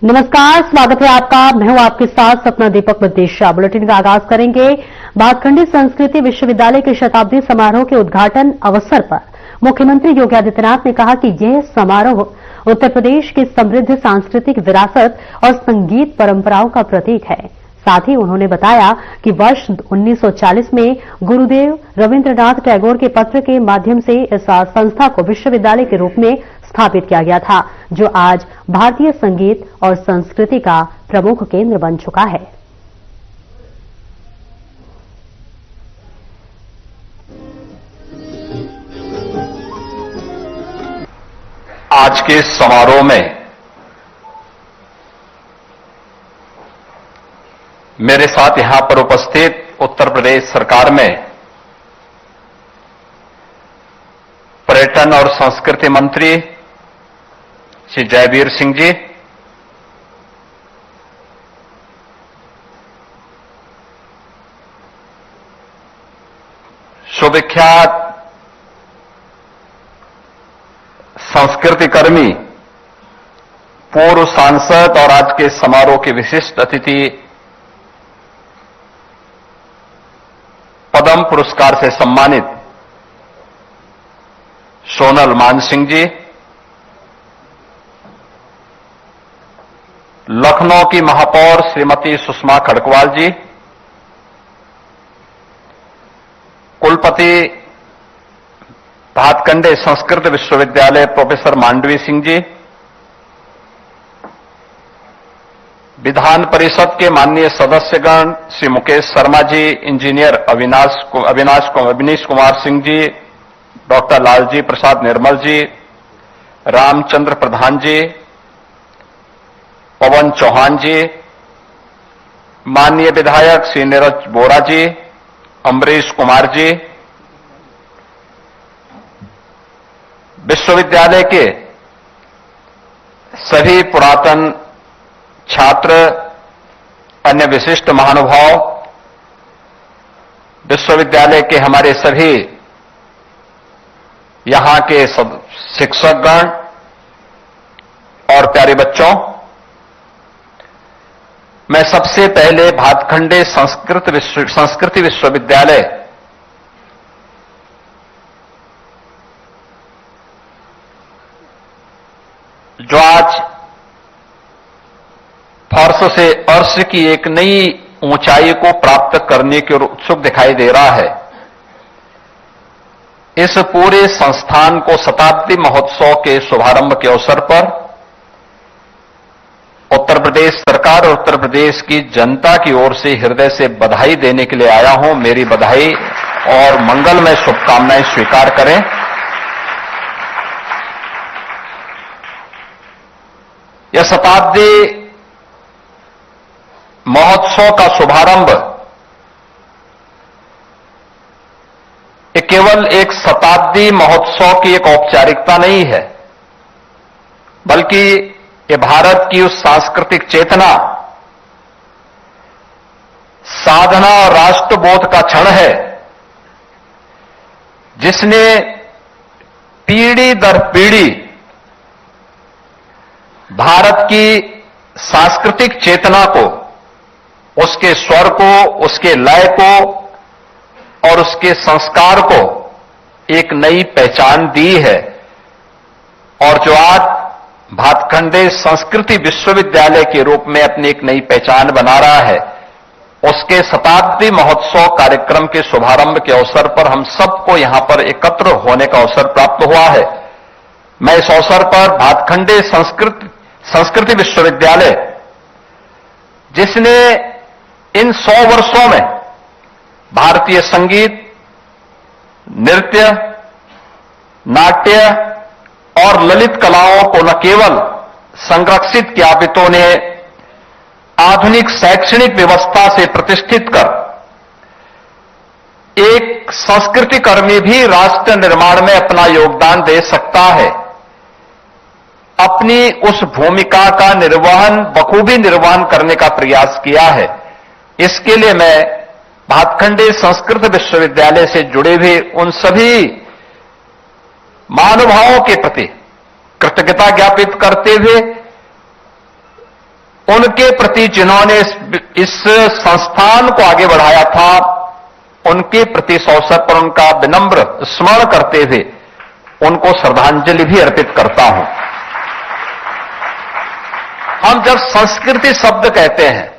नमस्कार, स्वागत है आपका। मैं हूं आपके साथ सपना दीपक विदेशा। बुलेटिन का आगाज करेंगे। भातखंडे संस्कृति विश्वविद्यालय के शताब्दी समारोह के उद्घाटन अवसर पर मुख्यमंत्री योगी आदित्यनाथ ने कहा कि यह समारोह उत्तर प्रदेश की समृद्ध सांस्कृतिक विरासत और संगीत परंपराओं का प्रतीक है। साथ ही उन्होंने बताया कि वर्ष 1940 में गुरुदेव रविन्द्रनाथ टैगोर के पत्र के माध्यम से इस संस्था को विश्वविद्यालय के रूप में स्थापित किया गया था, जो आज भारतीय संगीत और संस्कृति का प्रमुख केंद्र बन चुका है। आज के समारोह में मेरे साथ यहां पर उपस्थित उत्तर प्रदेश सरकार में पर्यटन और संस्कृति मंत्री श्री जयवीर सिंह जी, सुविख्यात संस्कृति कर्मी, पूर्व सांसद और आज के समारोह के विशिष्ट अतिथि पद्म पुरस्कार से सम्मानित सोनल मानसिंह जी, लखनऊ की महापौर श्रीमती सुषमा खड़गवाल जी, कुलपति भातखंडे संस्कृत विश्वविद्यालय प्रोफेसर मांडवी सिंह जी, विधान परिषद के माननीय सदस्यगण श्री मुकेश शर्मा जी, इंजीनियर अविनीश कुमार सिंह जी, डॉक्टर लालजी प्रसाद निर्मल जी, रामचंद्र प्रधान जी, पवन चौहान जी, माननीय विधायक श्री नीरज बोरा जी, अमरीश कुमार जी, विश्वविद्यालय के सभी पुरातन छात्र, अन्य विशिष्ट महानुभाव, विश्वविद्यालय के हमारे सभी यहां के शिक्षकगण और प्यारे बच्चों, मैं सबसे पहले भातखंडे संस्कृति विश्वविद्यालय जो आज फर्श से अर्श की एक नई ऊंचाई को प्राप्त करने के उत्सुक दिखाई दे रहा है, इस पूरे संस्थान को शताब्दी महोत्सव के शुभारंभ के अवसर पर उत्तर प्रदेश सरकार और उत्तर प्रदेश की जनता की ओर से हृदय से बधाई देने के लिए आया हूं। मेरी बधाई और मंगलमय शुभकामनाएं स्वीकार करें। यह शताब्दी महोत्सव का शुभारंभ ये केवल एक शताब्दी महोत्सव की एक औपचारिकता नहीं है, बल्कि ये भारत की उस सांस्कृतिक चेतना, साधना और राष्ट्रबोध का क्षण है जिसने पीढ़ी दर पीढ़ी भारत की सांस्कृतिक चेतना को, उसके स्वर को, उसके लय को और उसके संस्कार को एक नई पहचान दी है। और जो आज भातखंडे संस्कृति विश्वविद्यालय के रूप में अपनी एक नई पहचान बना रहा है, उसके शताब्दी महोत्सव कार्यक्रम के शुभारंभ के अवसर पर हम सबको यहां पर एकत्र होने का अवसर प्राप्त हुआ है। मैं इस अवसर पर भातखंडे संस्कृति विश्वविद्यालय, जिसने इन 100 वर्षों में भारतीय संगीत, नृत्य, नाट्य और ललित कलाओं को न केवल संरक्षित किया, अपितु ने आधुनिक शैक्षणिक व्यवस्था से प्रतिष्ठित कर एक संस्कृति कर्मी भी राष्ट्र निर्माण में अपना योगदान दे सकता है, अपनी उस भूमिका का बखूबी निर्वहन करने का प्रयास किया है। इसके लिए मैं भातखंडे संस्कृत विश्वविद्यालय से जुड़े हुए उन सभी महानुभावों के प्रति कृतज्ञता ज्ञापित करते हुए उनके प्रति जिन्होंने इस संस्थान को आगे बढ़ाया था, उनके प्रति इस अवसर पर उनका विनम्र स्मरण करते हुए उनको श्रद्धांजलि भी अर्पित करता हूं। हम जब संस्कृति शब्द कहते हैं,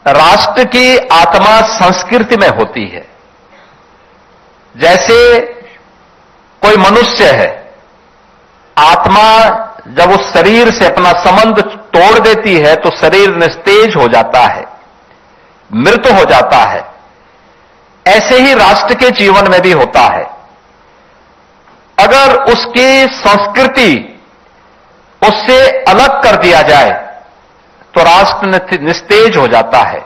राष्ट्र की आत्मा संस्कृति में होती है। जैसे कोई मनुष्य है, आत्मा जब उस शरीर से अपना संबंध तोड़ देती है तो शरीर निस्तेज हो जाता है, मृत हो जाता है। ऐसे ही राष्ट्र के जीवन में भी होता है। अगर उसकी संस्कृति उससे अलग कर दिया जाए तो राष्ट्र निस्तेज हो जाता है,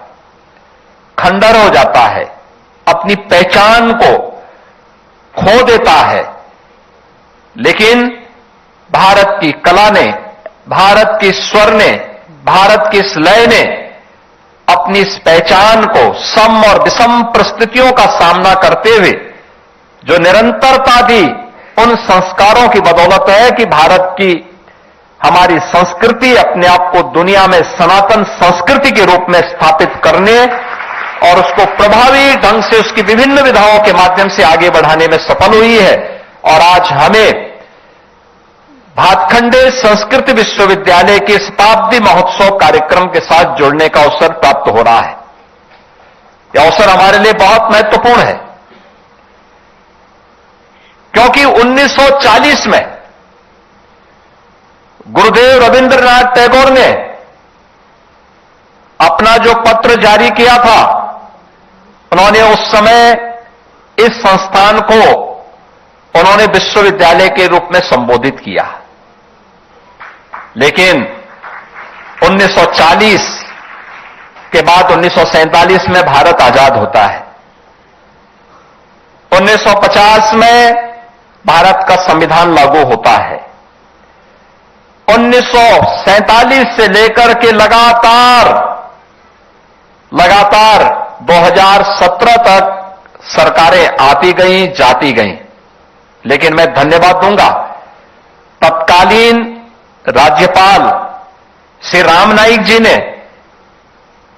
खंडर हो जाता है, अपनी पहचान को खो देता है। लेकिन भारत की कला ने, भारत की स्वर ने, भारत की इस लय ने अपनी इस पहचान को सम और विषम परिस्थितियों का सामना करते हुए जो निरंतरता दी, उन संस्कारों की बदौलत है कि भारत की हमारी संस्कृति अपने आप को दुनिया में सनातन संस्कृति के रूप में स्थापित करने और उसको प्रभावी ढंग से उसकी विभिन्न विधाओं के माध्यम से आगे बढ़ाने में सफल हुई है। और आज हमें भातखंडे संस्कृत विश्वविद्यालय के शताब्दी महोत्सव कार्यक्रम के साथ जुड़ने का अवसर प्राप्त हो रहा है। यह अवसर हमारे लिए बहुत महत्वपूर्ण है, क्योंकि 1940 में गुरुदेव रविंद्रनाथ टैगोर ने अपना जो पत्र जारी किया था, उन्होंने उस समय इस संस्थान को उन्होंने विश्वविद्यालय के रूप में संबोधित किया। लेकिन 1940 के बाद 1947 में भारत आजाद होता है। 1950 में भारत का संविधान लागू होता है। 1947 से लेकर के लगातार 2017 तक सरकारें आती गईं, जाती गईं। लेकिन मैं धन्यवाद दूंगा तत्कालीन राज्यपाल श्री राम नाईक जी ने।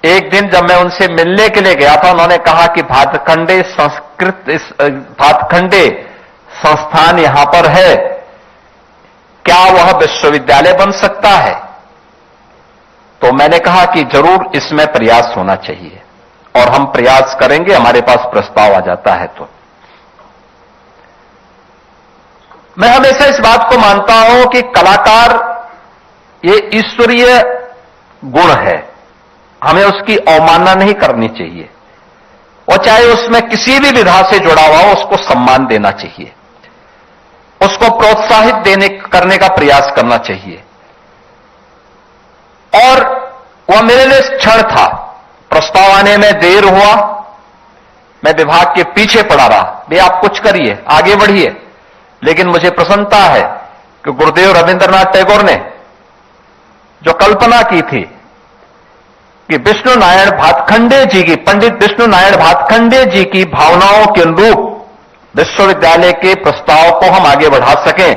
एक दिन जब मैं उनसे मिलने के लिए गया था, उन्होंने कहा कि भातखंडे संस्थान यहां पर है, क्या वह विश्वविद्यालय बन सकता है? तो मैंने कहा कि जरूर इसमें प्रयास होना चाहिए और हम प्रयास करेंगे, हमारे पास प्रस्ताव आ जाता है तो। मैं हमेशा इस बात को मानता हूं कि कलाकार ये ईश्वरीय गुण है, हमें उसकी अवमानना नहीं करनी चाहिए, और चाहे उसमें किसी भी विधा से जुड़ा हुआ हो उसको सम्मान देना चाहिए, उसको प्रोत्साहित करने का प्रयास करना चाहिए। और वह मेरे लिए क्षण था, प्रस्ताव आने में देर हुआ, मैं विभाग के पीछे पड़ा रहा, भैया आप कुछ करिए, आगे बढ़िए। लेकिन मुझे प्रसन्नता है कि गुरुदेव रविंद्रनाथ टैगोर ने जो कल्पना की थी कि विष्णु नारायण भातखंडे जी की, पंडित विष्णु नारायण भातखंडे जी की भावनाओं के अनुरूप विश्वविद्यालय के प्रस्ताव को हम आगे बढ़ा सकें,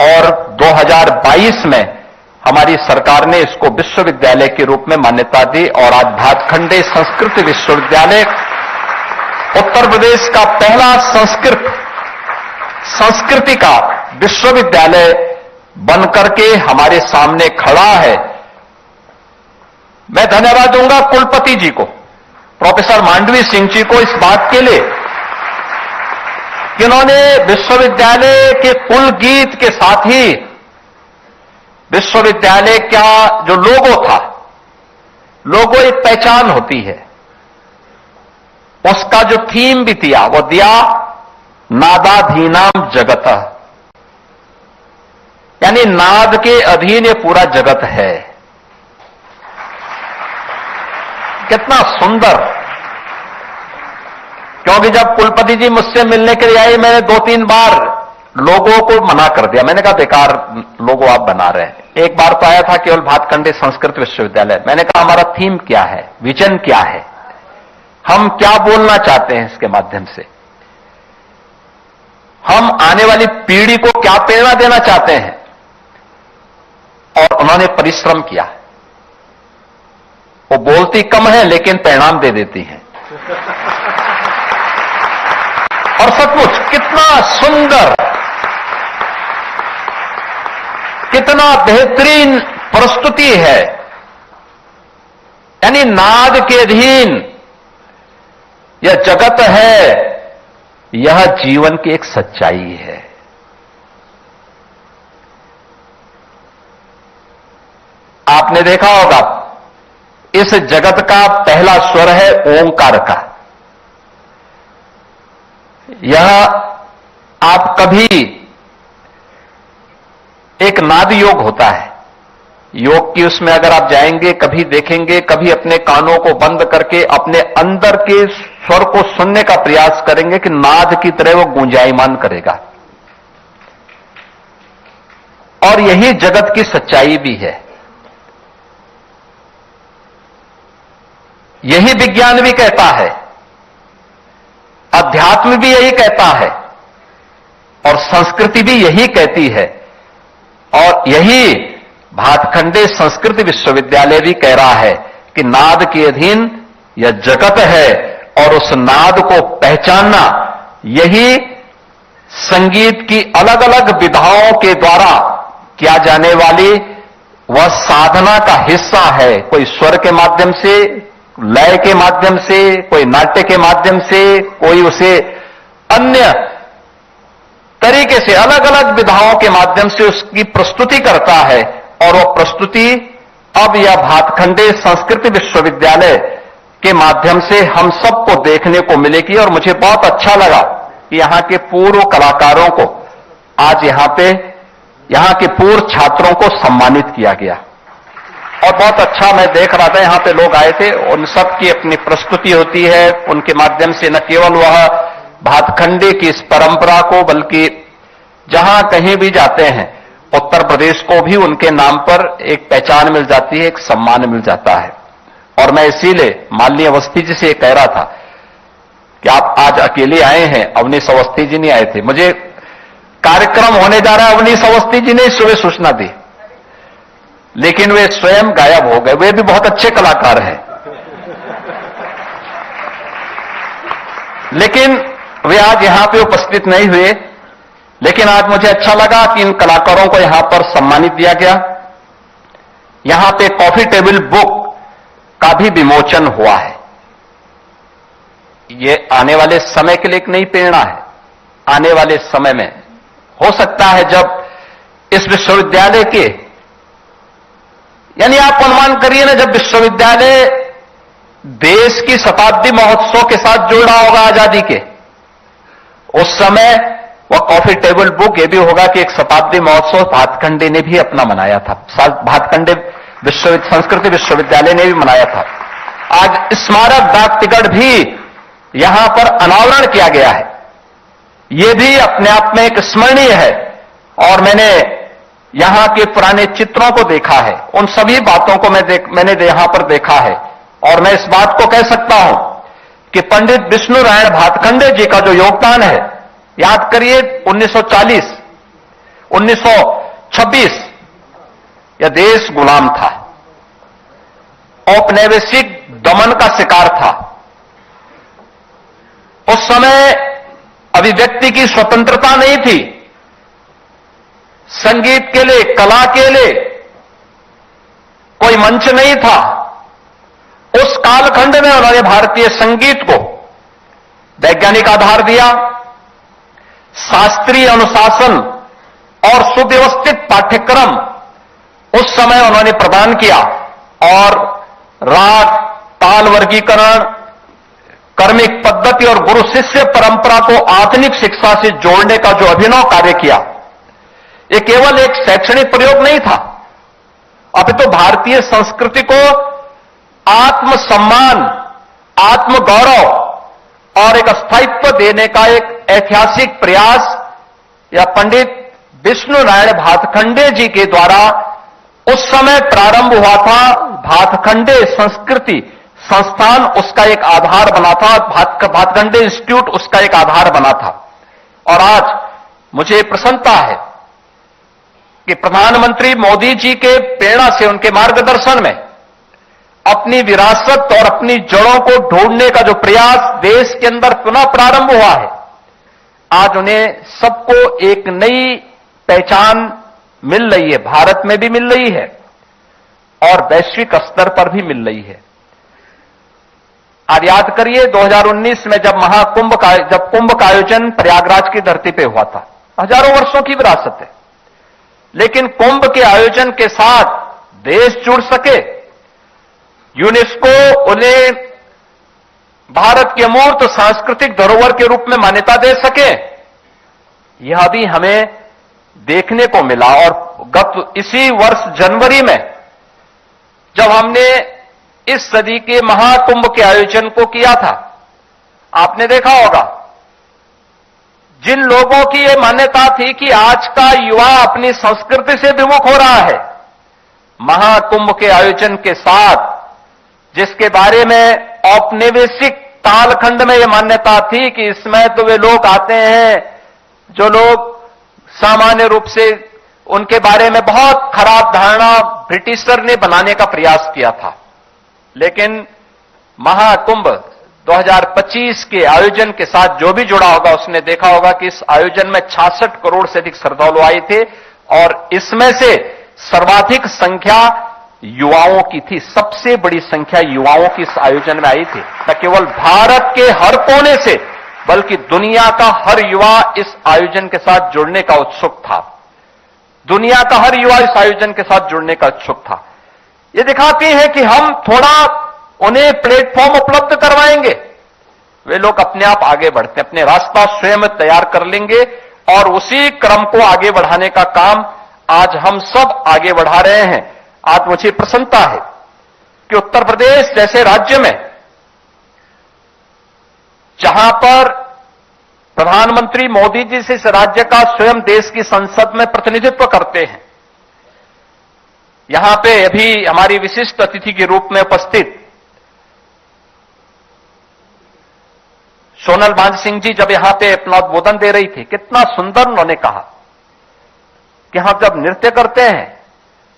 और 2022 में हमारी सरकार ने इसको विश्वविद्यालय के रूप में मान्यता दी। और आज भातखंडे संस्कृत विश्वविद्यालय उत्तर प्रदेश का पहला संस्कृति का विश्वविद्यालय बनकर के हमारे सामने खड़ा है। मैं धन्यवाद दूंगा कुलपति जी को, प्रोफेसर मांडवी सिंह जी को, इस बात के लिए कि उन्होंने विश्वविद्यालय के कुल गीत के साथ ही विश्वविद्यालय का जो लोगो था, लोगो एक पहचान होती है, उसका जो थीम भी दिया वो दिया नादाधीनाम जगत, यानी नाद के अधीन ये पूरा जगत है। कितना सुंदर। क्योंकि जब कुलपति जी मुझसे मिलने के लिए आए, मैंने 2-3 बार लोगों को मना कर दिया, मैंने कहा बेकार लोगो आप बना रहे हैं। एक बार तो आया था केवल भातखंडे संस्कृत विश्वविद्यालय, मैंने कहा हमारा थीम क्या है, विजन क्या है, हम क्या बोलना चाहते हैं इसके माध्यम से, हम आने वाली पीढ़ी को क्या प्रेरणा देना चाहते हैं। और उन्होंने परिश्रम किया। वो बोलती कम है लेकिन परिणाम दे देती हैं। और सचमुच कितना सुंदर, कितना बेहतरीन प्रस्तुति है। यानी नाद के अधीन यह जगत है, यह जीवन की एक सच्चाई है। आपने देखा होगा इस जगत का पहला स्वर है ओंकार का। यह आप कभी एक नाद योग होता है, योग की उसमें अगर आप जाएंगे कभी देखेंगे, कभी अपने कानों को बंद करके अपने अंदर के स्वर को सुनने का प्रयास करेंगे कि नाद की तरह वो गुंजायमान करेगा। और यही जगत की सच्चाई भी है, यही विज्ञान भी कहता है, अध्यात्म भी यही कहता है और संस्कृति भी यही कहती है। और यही भातखंडे संस्कृत विश्वविद्यालय भी कह रहा है कि नाद के अधीन यह जगत है और उस नाद को पहचानना यही संगीत की अलग अलग विधाओं के द्वारा किया जाने वाली वह साधना का हिस्सा है। कोई स्वर के माध्यम से, लय के माध्यम से, कोई नाट्य के माध्यम से, कोई उसे अन्य तरीके से अलग अलग विधाओं के माध्यम से उसकी प्रस्तुति करता है। और वह प्रस्तुति अब यह भातखंडे संस्कृत विश्वविद्यालय के माध्यम से हम सबको देखने को मिलेगी। और मुझे बहुत अच्छा लगा कि यहां के पूर्व कलाकारों को आज यहां के पूर्व छात्रों को सम्मानित किया गया। और बहुत अच्छा मैं देख रहा था, यहां पे लोग आए थे, उन सब की अपनी प्रस्तुति होती है। उनके माध्यम से न केवल वह भातखंडे की इस परंपरा को, बल्कि जहां कहीं भी जाते हैं उत्तर प्रदेश को भी उनके नाम पर एक पहचान मिल जाती है, एक सम्मान मिल जाता है। और मैं इसीलिए माननीय अवस्थी जी से ये कह रहा था कि आप आज अकेले आए हैं, अवनीश अवस्थी जी नहीं आए थे। मुझे कार्यक्रम होने जा रहा है, अवनीश अवस्थी जी ने सुबह सूचना दी, लेकिन वे स्वयं गायब हो गए। वे भी बहुत अच्छे कलाकार हैं, लेकिन वे आज यहां पे उपस्थित नहीं हुए। लेकिन आज मुझे अच्छा लगा कि इन कलाकारों को यहां पर सम्मानित दिया गया। यहां पे कॉफी टेबल बुक का भी विमोचन हुआ है। ये आने वाले समय के लिए एक नई प्रेरणा है। आने वाले समय में हो सकता है जब इस विश्वविद्यालय के, यानी आप अनुमान करिए ना, जब विश्वविद्यालय देश की शताब्दी महोत्सव के साथ जुड़ रहा होगा आजादी के, उस समय वह कॉफी टेबल बुक ये भी होगा कि एक शताब्दी महोत्सव भातखंडे ने भी अपना मनाया था, भातखंडे संस्कृत विश्वविद्यालय ने भी मनाया था। आज स्मारक डाक टिकट भी यहां पर अनावरण किया गया है। यह भी अपने आप में एक स्मरणीय है। और मैंने यहां के पुराने चित्रों को देखा है, उन सभी बातों को मैंने यहां पर देखा है। और मैं इस बात को कह सकता हूं कि पंडित विष्णु नारायण भातखंडे जी का जो योगदान है, याद करिए 1940, 1926 यह देश गुलाम था, औपनिवेशिक दमन का शिकार था। उस समय अभिव्यक्ति की स्वतंत्रता नहीं थी। संगीत के लिए, कला के लिए कोई मंच नहीं था। उस कालखंड में उन्होंने भारतीय संगीत को वैज्ञानिक आधार दिया, शास्त्रीय अनुशासन और सुव्यवस्थित पाठ्यक्रम उस समय उन्होंने प्रदान किया। और राग, ताल वर्गीकरण, कर्मिक पद्धति और गुरु शिष्य परंपरा को आधुनिक शिक्षा से जोड़ने का जो अभिनव कार्य किया, यह केवल एक शैक्षणिक प्रयोग नहीं था, अपितु भारतीय संस्कृति को आत्मसम्मान, आत्मगौरव और एक स्थायित्व देने का एक ऐतिहासिक प्रयास या पंडित विष्णु नारायण भातखंडे जी के द्वारा उस समय प्रारंभ हुआ था। भातखंडे संस्कृति संस्थान उसका एक आधार बना था, भातखंडे इंस्टीट्यूट उसका एक आधार बना था। और आज मुझे प्रसन्नता है कि प्रधानमंत्री मोदी जी के प्रेरणा से, उनके मार्गदर्शन में अपनी विरासत और अपनी जड़ों को ढूंढने का जो प्रयास देश के अंदर पुनः प्रारंभ हुआ है, आज उन्हें सबको एक नई पहचान मिल रही है, भारत में भी मिल रही है और वैश्विक स्तर पर भी मिल रही है। आज याद करिए 2019 में जब कुंभ का आयोजन प्रयागराज की धरती पे हुआ था, हजारों वर्षों की विरासत है, लेकिन कुंभ के आयोजन के साथ देश जुड़ सके, यूनेस्को उन्हें भारत की अमूर्त सांस्कृतिक धरोहर के रूप में मान्यता दे सके, यह भी हमें देखने को मिला। और इसी वर्ष जनवरी में जब हमने इस सदी के महाकुंभ के आयोजन को किया था, आपने देखा होगा जिन लोगों की यह मान्यता थी कि आज का युवा अपनी संस्कृति से विमुख हो रहा है, महाकुंभ के आयोजन के साथ जिसके बारे में औपनिवेशिक कालखंड में यह मान्यता थी कि इसमें तो वे लोग आते हैं जो लोग सामान्य रूप से, उनके बारे में बहुत खराब धारणा ब्रिटिशर ने बनाने का प्रयास किया था। लेकिन महाकुंभ 2025 के आयोजन के साथ जो भी जुड़ा होगा उसने देखा होगा कि इस आयोजन में 66 करोड़ से अधिक श्रद्धालु आए थे और इसमें से सर्वाधिक संख्या युवाओं की थी। सबसे बड़ी संख्या युवाओं की इस आयोजन में आई थी। न केवल भारत के हर कोने से बल्कि दुनिया का हर युवा इस आयोजन के साथ जुड़ने का उत्सुक था। दुनिया का हर युवा इस आयोजन के साथ जुड़ने का उत्सुक था। ये दिखाती है कि हम थोड़ा उन्हें प्लेटफॉर्म उपलब्ध करवाएंगे, वे लोग अपने आप आगे बढ़ते, अपने रास्ता स्वयं तैयार कर लेंगे और उसी क्रम को आगे बढ़ाने का काम आज हम सब आगे बढ़ा रहे हैं। आज मुझे प्रसन्नता है कि उत्तर प्रदेश जैसे राज्य में, जहां पर प्रधानमंत्री मोदी जी से इस राज्य का स्वयं देश की संसद में प्रतिनिधित्व करते हैं, यहां पे अभी हमारी विशिष्ट अतिथि के रूप में उपस्थित सोनल मांझी जी जब यहां पे अपना उद्बोधन दे रही थी, कितना सुंदर उन्होंने कहा कि हम जब नृत्य करते हैं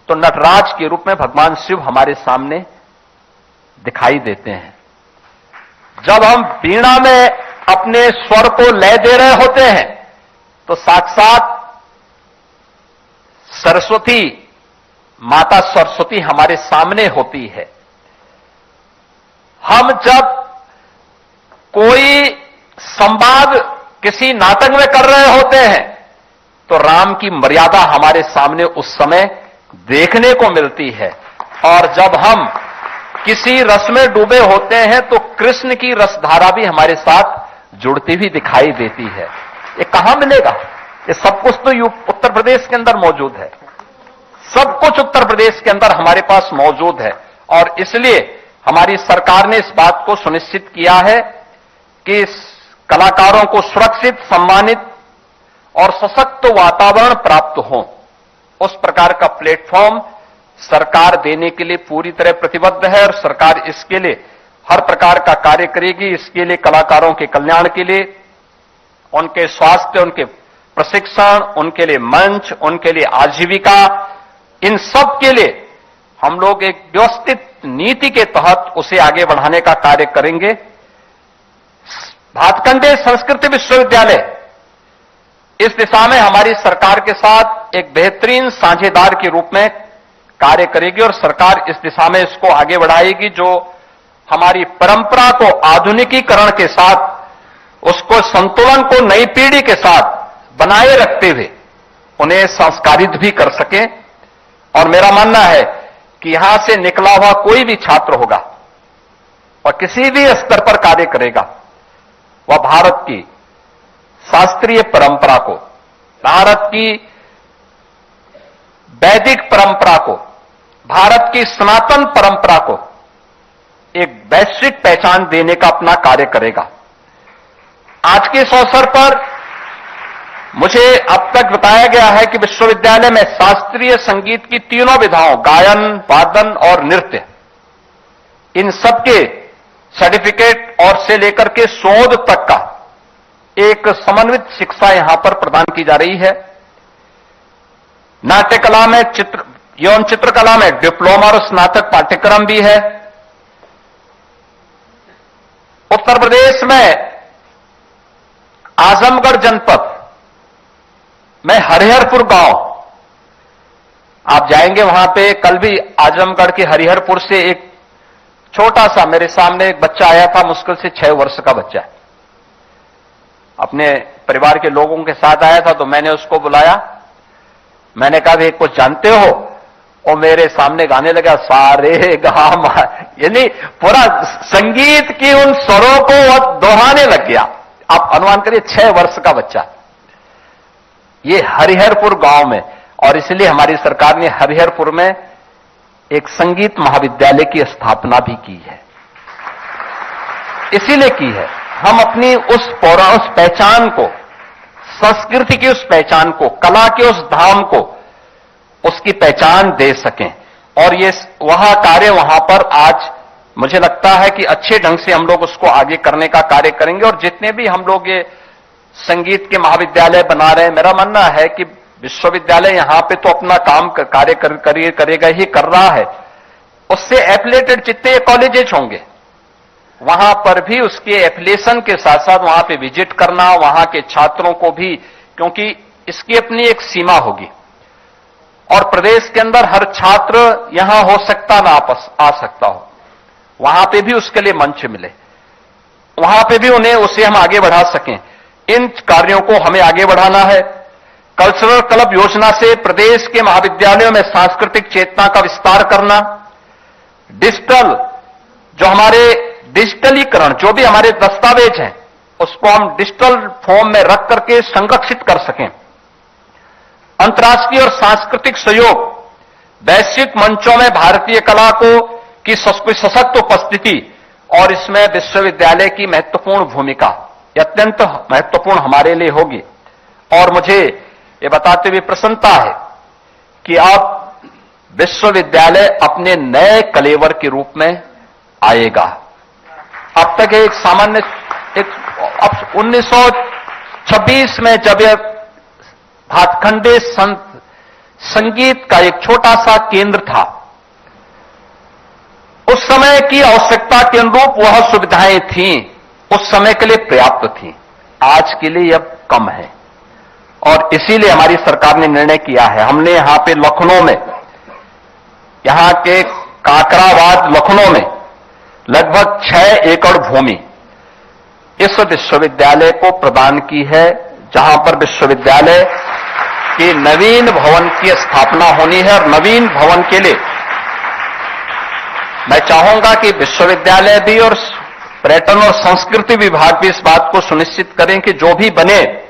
तो नटराज के रूप में भगवान शिव हमारे सामने दिखाई देते हैं। जब हम वीणा में अपने स्वर को लय दे रहे होते हैं तो साक्षात सरस्वती, माता सरस्वती हमारे सामने होती है। हम जब कोई संवाद किसी नाटक में कर रहे होते हैं तो राम की मर्यादा हमारे सामने उस समय देखने को मिलती है, और जब हम किसी रस में डूबे होते हैं तो कृष्ण की रसधारा भी हमारे साथ जुड़ती हुई दिखाई देती है। ये कहां मिलेगा? ये सब कुछ तो उत्तर प्रदेश के अंदर मौजूद है। सब कुछ उत्तर प्रदेश के अंदर हमारे पास मौजूद है और इसलिए हमारी सरकार ने इस बात को सुनिश्चित किया है कि इस कलाकारों को सुरक्षित, सम्मानित और सशक्त वातावरण प्राप्त हो, उस प्रकार का प्लेटफॉर्म सरकार देने के लिए पूरी तरह प्रतिबद्ध है और सरकार इसके लिए हर प्रकार का कार्य करेगी। इसके लिए कलाकारों के कल्याण के लिए, उनके स्वास्थ्य, उनके प्रशिक्षण, उनके लिए मंच, उनके लिए आजीविका, इन सब के लिए हम लोग एक व्यवस्थित नीति के तहत उसे आगे बढ़ाने का कार्य करेंगे। भातखंडे संस्कृति विश्वविद्यालय इस दिशा में हमारी सरकार के साथ एक बेहतरीन साझेदार के रूप में कार्य करेगी और सरकार इस दिशा में इसको आगे बढ़ाएगी, जो हमारी परंपरा को आधुनिकीकरण के साथ, उसको संतुलन को नई पीढ़ी के साथ बनाए रखते हुए उन्हें संस्कारित भी कर सके। और मेरा मानना है कि यहां से निकला हुआ कोई भी छात्र होगा और किसी भी स्तर पर कार्य करेगा, वह भारत की शास्त्रीय परंपरा को, भारत की वैदिक परंपरा को, भारत की सनातन परंपरा को एक वैश्विक पहचान देने का अपना कार्य करेगा। आज के इस अवसर पर मुझे अब तक बताया गया है कि विश्वविद्यालय में शास्त्रीय संगीत की तीनों विधाओं, गायन, वादन और नृत्य, इन सबके सर्टिफिकेट और से लेकर के शोध तक का एक समन्वित शिक्षा यहां पर प्रदान की जा रही है। नाट्यकला में यौन चित्रकला में डिप्लोमा और स्नातक पाठ्यक्रम भी है। उत्तर प्रदेश में आजमगढ़ जनपद में हरिहरपुर गांव, आप जाएंगे वहां पे, कल भी आजमगढ़ के हरिहरपुर से एक छोटा सा मेरे सामने एक बच्चा आया था, मुश्किल से 6 वर्ष का बच्चा, अपने परिवार के लोगों के साथ आया था। तो मैंने उसको बुलाया, मैंने कहा भाई कुछ जानते हो? और मेरे सामने गाने लगा सारे गाम, यानी पूरा संगीत की उन स्वरों को वो दोहराने लग गया। आप अनुमान करिए 6 वर्ष का बच्चा, ये हरिहरपुर गांव में। और इसलिए हमारी सरकार ने हरिहरपुर में एक संगीत महाविद्यालय की स्थापना भी की है। इसीलिए की है हम अपनी उस पहचान को, संस्कृति की उस पहचान को, कला के उस धाम को, उसकी पहचान दे सकें। और ये वहां कार्य वहां पर आज मुझे लगता है कि अच्छे ढंग से हम लोग उसको आगे करने का कार्य करेंगे। और जितने भी हम लोग ये संगीत के महाविद्यालय बना रहे हैं, मेरा मानना है कि विश्वविद्यालय यहां पे तो अपना काम कार्य करेगा ही, कर रहा है। उससे एफिलेटेड जितने कॉलेजेस होंगे वहां पर भी उसके एफिलिएशन के साथ साथ वहां पे विजिट करना, वहां के छात्रों को भी, क्योंकि इसकी अपनी एक सीमा होगी। और प्रदेश के अंदर हर छात्र यहां हो सकता ना आ सकता हो, वहां पे भी उसके लिए मंच मिले, वहां पे भी उसे हम आगे बढ़ा सकें। इन कार्यों को हमें आगे बढ़ाना है। कल्चरल क्लब योजना से प्रदेश के महाविद्यालयों में सांस्कृतिक चेतना का विस्तार करना, डिजिटल जो हमारे डिजिटलीकरण, जो भी हमारे दस्तावेज हैं उसको हम डिजिटल फॉर्म में रख करके संरक्षित कर सकें। अंतर्राष्ट्रीय और सांस्कृतिक सहयोग, वैश्विक मंचों में भारतीय कला की सशक्त उपस्थिति, और इसमें विश्वविद्यालय की महत्वपूर्ण भूमिका अत्यंत महत्वपूर्ण हमारे लिए होगी। और मुझे ये बताते हुए प्रसन्नता है कि अब विश्वविद्यालय अपने नए कलेवर के रूप में आएगा। अब तक एक सामान्य अब 1926 में जब यह भातखंडे संगीत का एक छोटा सा केंद्र था, उस समय की आवश्यकता के अनुरूप वह सुविधाएं थीं, उस समय के लिए पर्याप्त थीं, आज के लिए अब कम है। और इसीलिए हमारी सरकार ने निर्णय किया है, हमने यहां पे लखनऊ में, यहां के काकराबाद लखनऊ में लगभग 6 एकड़ भूमि इस विश्वविद्यालय को प्रदान की है, जहां पर विश्वविद्यालय के नवीन भवन की स्थापना होनी है। और नवीन भवन के लिए मैं चाहूंगा कि विश्वविद्यालय भी और पर्यटन और संस्कृति विभाग भी इस बात को सुनिश्चित करें कि जो भी बने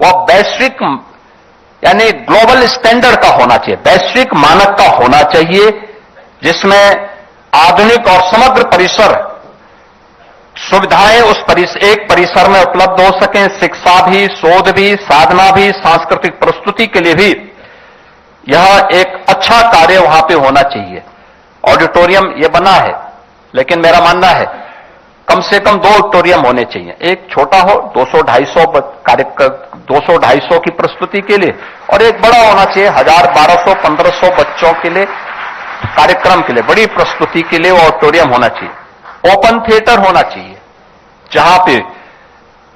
वह वैश्विक यानी ग्लोबल स्टैंडर्ड का होना चाहिए, वैश्विक मानक का होना चाहिए, जिसमें आधुनिक और समग्र परिसर सुविधाएं उस एक परिसर में उपलब्ध हो सकें। शिक्षा भी, शोध भी, साधना भी, सांस्कृतिक प्रस्तुति के लिए भी यह एक अच्छा कार्य वहां पे होना चाहिए। ऑडिटोरियम ये बना है, लेकिन मेरा मानना है कम से कम 2 ऑडिटोरियम होने चाहिए। एक छोटा हो 200-250 की प्रस्तुति के लिए, और एक बड़ा होना चाहिए 1000, 1200, 1500 बच्चों के लिए, कार्यक्रम के लिए, बड़ी प्रस्तुति के लिए वो ऑडिटोरियम होना चाहिए। ओपन थिएटर होना चाहिए, जहां पे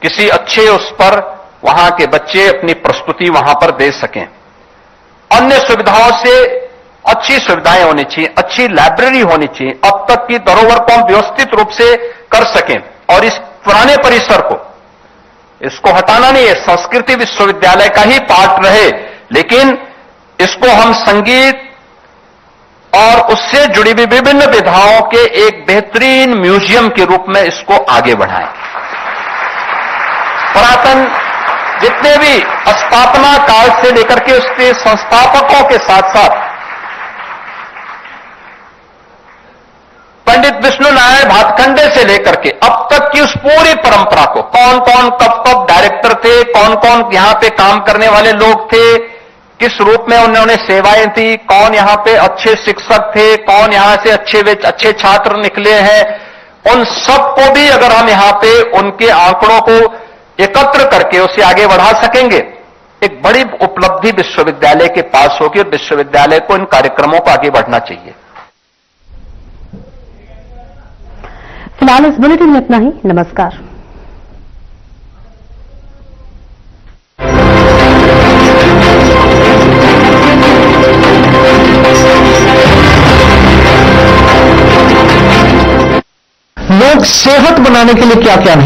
किसी अच्छे उस पर वहां के बच्चे अपनी प्रस्तुति वहां पर दे सकें। अन्य सुविधाओं से अच्छी सुविधाएं होनी चाहिए, अच्छी लाइब्रेरी होनी चाहिए, अब तक की धरोहर को हम व्यवस्थित रूप से कर सकें। और इस पुराने परिसर को, इसको हटाना नहीं है, संस्कृति विश्वविद्यालय का ही पार्ट रहे, लेकिन इसको हम संगीत और उससे जुड़ी हुई विभिन्न विधाओं के एक बेहतरीन म्यूजियम के रूप में इसको आगे बढ़ाएं। पुरातन जितने भी स्थापना काल से लेकर के उसके संस्थापकों के साथ साथ पंडित विष्णु नारायण भातखंडे से लेकर के अब तक की उस पूरी परंपरा को, कौन कौन कब कब डायरेक्टर थे, कौन कौन यहां पे काम करने वाले लोग थे, किस रूप में उन्होंने सेवाएं दी, कौन यहां पे अच्छे शिक्षक थे, कौन यहां से अच्छे छात्र निकले हैं, उन सबको भी अगर हम यहां पे उनके आंकड़ों को एकत्र करके उसे आगे बढ़ा सकेंगे एक बड़ी उपलब्धि विश्वविद्यालय के पास होगी और विश्वविद्यालय को इन कार्यक्रमों को आगे बढ़ना चाहिए। फिलहाल इस बुलेटिन में इतना ही। नमस्कार। लोग सेहत बनाने के लिए क्या क्या नहीं